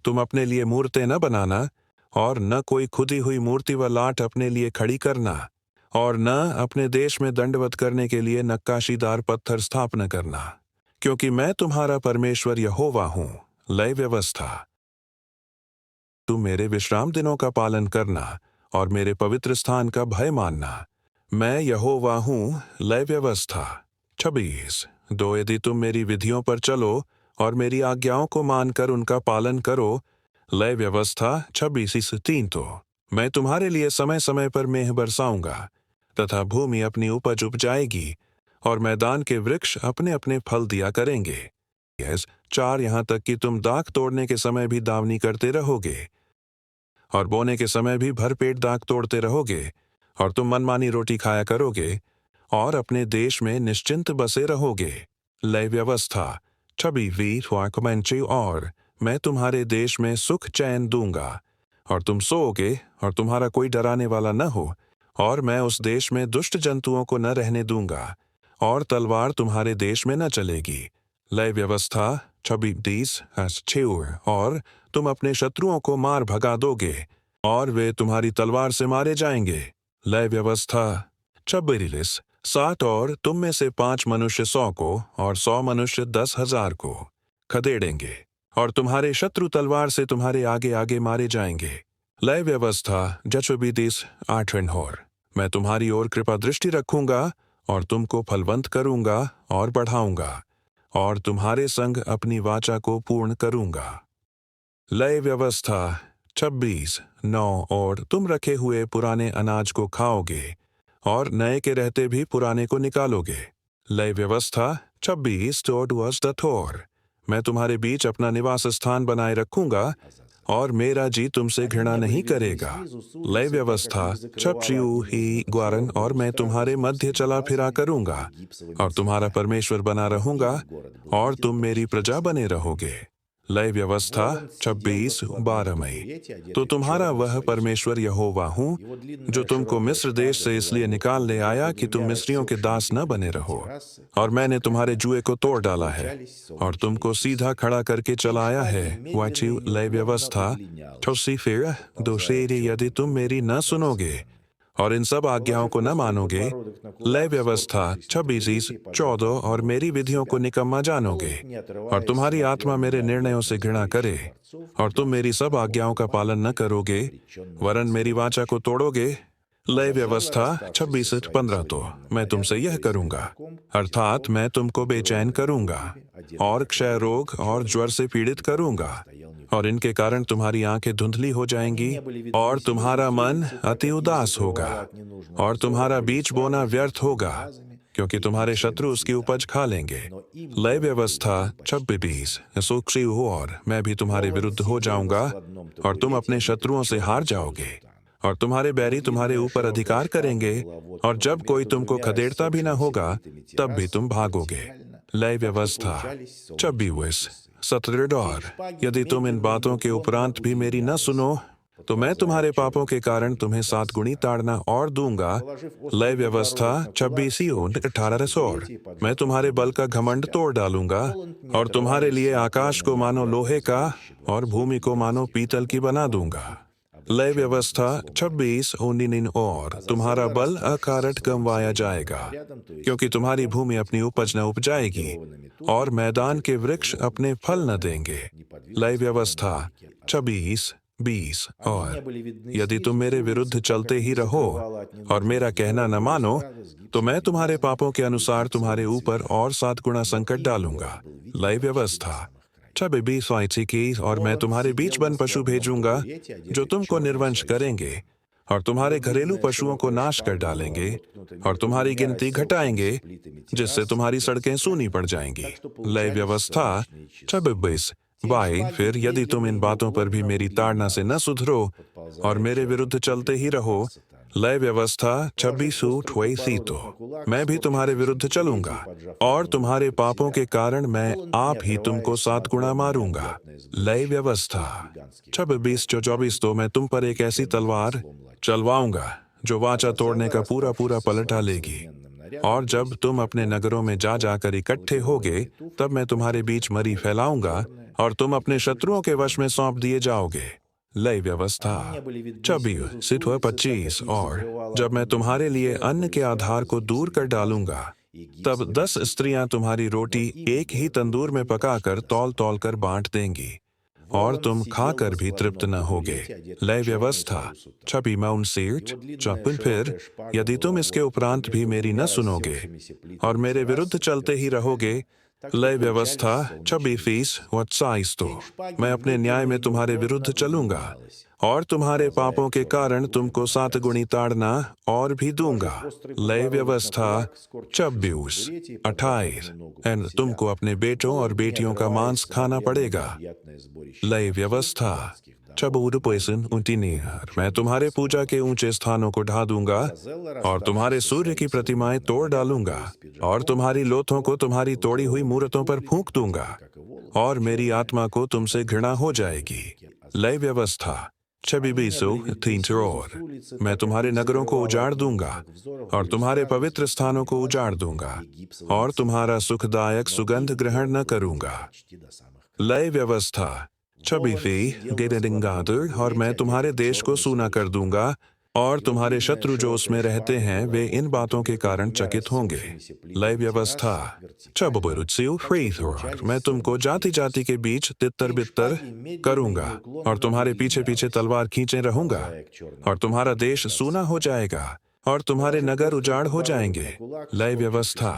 तुम अपने लिए मूर्तें न बनाना, और न कोई खुदी हुई मूर्ति व लाट अपने लिए खड़ी करना, और न अपने देश में दंडवत करने के लिए नक्काशीदार पत्थर स्थापना करना, क्योंकि मैं तुम्हारा परमेश्वर यहोवा हूँ। लय व्यवस्था। तुम मेरे विश्राम दिनों का पालन करना और मेरे पवित्र स्थान का भय मानना। मैं यहोवा हूँ। लय व्यवस्था। 26 दो यदि तुम मेरी विधियों पर चलो और मेरी आज्ञाओं को मानकर उनका पालन करो। लय व्यवस्था 26:3 तो मैं तुम्हारे लिए समय समय पर मेंह बरसाऊंगा, तथा भूमि अपनी उपज उपजाएगी, और मैदान के वृक्ष अपने अपने फल दिया करेंगे। 4 यहाँ तक कि तुम दाख तोड़ने के समय भी दावनी करते रहोगे, और बोने के समय भी भरपेट दाख तोड़ते रहोगे, और तुम मनमानी रोटी खाया करोगे, और अपने देश में निश्चिंत बसे रहोगे। लय व्यवस्था 26 और मैं तुम्हारे देश में सुख चैन दूंगा, और तुम सोओगे, और तुम्हारा कोई डराने वाला न हो, और मैं उस देश में दुष्ट जंतुओं को न रहने दूंगा, और तलवार तुम्हारे देश में न चलेगी। लय व्यवस्था 26 और तुम अपने शत्रुओं को मार भगा दोगे, और वे तुम्हारी तलवार से मारे जाएंगे। लय व्यवस्था 26 और तुम में से 5 मनुष्य 100 को और 100 मनुष्य 10,000 को खदेड़ेंगे, और तुम्हारे शत्रु तलवार से तुम्हारे आगे आगे मारे जाएंगे। लय व्यवस्था 8 और मैं तुम्हारी ओर कृपा दृष्टि रखूंगा, और तुमको फलवंत करूंगा और बढ़ाऊंगा, और तुम्हारे संग अपनी वाचा को पूर्ण करूंगा। लय व्यवस्था 26:9 और तुम रखे हुए पुराने अनाज को खाओगे, और नए के रहते भी पुराने को निकालोगे। लय व्यवस्था 26 मैं तुम्हारे बीच अपना निवास स्थान बनाए रखूंगा, और मेरा जी तुमसे घृणा नहीं करेगा। लय व्यवस्था 26 और मैं तुम्हारे मध्य चला फिरा करूंगा, और तुम्हारा परमेश्वर बना रहूंगा, और तुम मेरी प्रजा बने रहोगे। लय व्यवस्था 26:12 तो तुम्हारा वह परमेश्वर यहोवा हूँ, जो तुमको मिस्र देश से इसलिए निकाल ले आया कि तुम मिस्रियों के दास न बने रहो। और मैंने तुम्हारे जुए को तोड़ डाला है, और तुमको सीधा खड़ा करके चलाया है। वाचिव लय व्यवस्था 24 यदि तुम मेरी न सुनोगे और इन सब आज्ञाओं को न मानोगे। लय व्यवस्था 26:14 और मेरी विधियों को निकम्मा जानोगे, और तुम्हारी आत्मा मेरे निर्णयों से घृणा करे, और तुम मेरी सब आज्ञाओं का पालन न करोगे, वरन मेरी वाचा को तोड़ोगे। लय व्यवस्था 26:15 तो मैं तुमसे यह करूंगा, अर्थात मैं तुमको बेचैन करूंगा, और क्षय रोग और ज्वर से पीड़ित करूंगा, और इनके कारण तुम्हारी आंखें धुंधली हो जाएंगी, और तुम्हारा मन अति उदास होगा, और तुम्हारा बीज बोना व्यर्थ होगा, क्योंकि तुम्हारे शत्रु उसकी उपज खा लेंगे। लय व्यवस्था 26 और मैं भी तुम्हारे विरुद्ध हो जाऊंगा, और तुम अपने शत्रुओं से हार जाओगे, और तुम्हारे बैरी तुम्हारे ऊपर अधिकार करेंगे, और जब कोई तुमको खदेड़ता भी न होगा, तब भी तुम भागोगे। लय व्यवस्था 26 और यदि तुम इन बातों के उपरांत भी मेरी न सुनो, तो मैं तुम्हारे पापों के कारण तुम्हें 7 गुणी ताड़ना और दूंगा। लय व्यवस्था 26:18 और मैं तुम्हारे बल का घमंड तोड़ डालूंगा, और तुम्हारे लिए आकाश को मानो लोहे का और भूमि को मानो पीतल की बना दूंगा। लय व्यवस्था 26:19 और तुम्हारा बल अकारट गंवाया जाएगा, क्योंकि तुम्हारी भूमि अपनी उपज न उपजाएगी, और मैदान के वृक्ष अपने फल न देंगे। लय व्यवस्था 26:20 और यदि तुम मेरे विरुद्ध चलते ही रहो और मेरा कहना न मानो, तो मैं तुम्हारे पापों के अनुसार तुम्हारे ऊपर और 7 गुना संकट डालूंगा। लय व्यवस्था 26 और मैं तुम्हारे बीच वन पशु भेजूंगा, जो तुमको निर्वंश करेंगे, और तुम्हारे घरेलू पशुओं को नाश कर डालेंगे, और तुम्हारी गिनती घटाएंगे, जिससे तुम्हारी सड़कें सूनी पड़ जाएंगी। लय व्यवस्था 26 फिर यदि तुम इन बातों पर भी मेरी ताड़ना से न सुधरो और मेरे विरुद्ध चलते ही रहो। लय व्यवस्था 26 तो मैं भी तुम्हारे विरुद्ध चलूंगा, और तुम्हारे पापों के कारण मैं आप ही तुमको 7 गुना मारूंगा। लय व्यवस्था 26 तो मैं तुम पर एक ऐसी तलवार चलवाऊंगा, जो वाचा तोड़ने का पूरा पूरा पलटा लेगी, और जब तुम अपने नगरों में जा जाकर इकट्ठे होगे, तब मैं तुम्हारे बीच मरी फैलाऊंगा, और तुम अपने शत्रुओं के वश में सौंप दिए जाओगे। लय व्यवस्था 26 और जब मैं तुम्हारे लिए अन्न के आधार को दूर कर डालूंगा, तब 10 स्त्रियां तुम्हारी रोटी एक ही तंदूर में पकाकर तौल तौल कर बांट देंगी, और तुम खाकर भी तृप्त न होगे। लय व्यवस्था 26 फिर यदि तुम इसके उपरांत भी मेरी न सुनोगे और मेरे विरुद्ध चलते ही रहोगे, लय व्यवस्था 26 तो मैं अपने न्याय में तुम्हारे विरुद्ध चलूंगा और तुम्हारे पापों के कारण तुमको 7 गुणी ताड़ना और भी दूंगा। लय व्यवस्था 28 एंड तुमको अपने बेटों और बेटियों का मांस खाना पड़ेगा। लय व्यवस्था 29 मैं तुम्हारे पूजा के ऊंचे स्थानों को ढा दूंगा और तुम्हारे सूर्य की प्रतिमाएं तोड़ डालूंगा और तुम्हारी लोथों को तुम्हारी तोड़ी हुई मूर्तों पर फूंक दूंगा और मेरी आत्मा को तुमसे घृणा हो जाएगी। लय व्यवस्था 26 और मैं तुम्हारे नगरों को उजाड़ दूंगा और तुम्हारे पवित्र स्थानों को उजाड़ दूंगा और तुम्हारा सुखदायक सुगंध ग्रहण न करूंगा। लय व्यवस्था 26 और मैं तुम्हारे देश को सूना कर दूंगा और तुम्हारे शत्रु जो उसमें रहते हैं वे इन बातों के कारण चकित होंगे। लय व्यवस्था 26 और मैं तुमको जाति जाति के बीच तितर बितर करूंगा और तुम्हारे पीछे पीछे तलवार खींचे रहूंगा और तुम्हारा देश सूना हो जाएगा और तुम्हारे नगर उजाड़ हो जाएंगे। लय व्यवस्था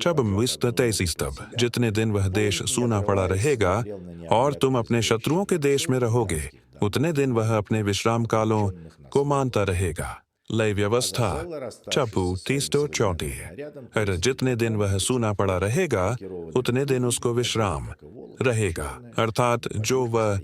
26 तब जितने दिन वह देश सूना पड़ा रहेगा और तुम अपने शत्रुओं के देश में रहोगे, उतने दिन वह अपने विश्राम कालों को मानता रहेगा। लय व्यवस्था 34 जितने दिन वह सूना पड़ा रहेगा, उतने दिन उसको विश्राम रहेगा, अर्थात जो वह